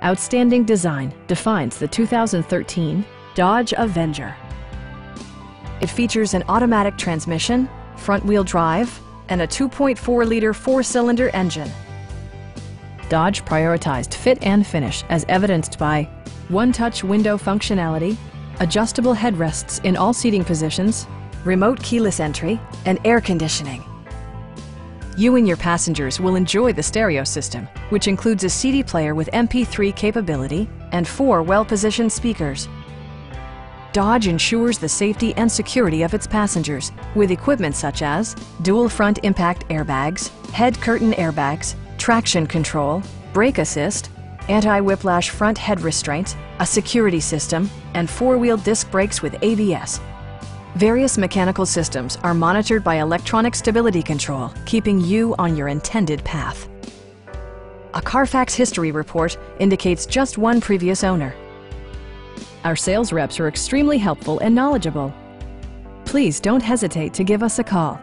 Outstanding design defines the 2013 Dodge Avenger. It features an automatic transmission, front-wheel drive, and a 2.4-liter four-cylinder engine. Dodge prioritized fit and finish as evidenced by one-touch window functionality, adjustable headrests in all seating positions, remote keyless entry, and air conditioning. You and your passengers will enjoy the stereo system, which includes a CD player with MP3 capability and 4 well-positioned speakers. Dodge ensures the safety and security of its passengers with equipment such as dual front impact airbags, head curtain airbags, traction control, brake assist, anti-whiplash front head restraints, a security system, and 4-wheel disc brakes with ABS. Various mechanical systems are monitored by electronic stability control, keeping you on your intended path. A Carfax history report indicates just one previous owner. Our sales reps are extremely helpful and knowledgeable. Please don't hesitate to give us a call.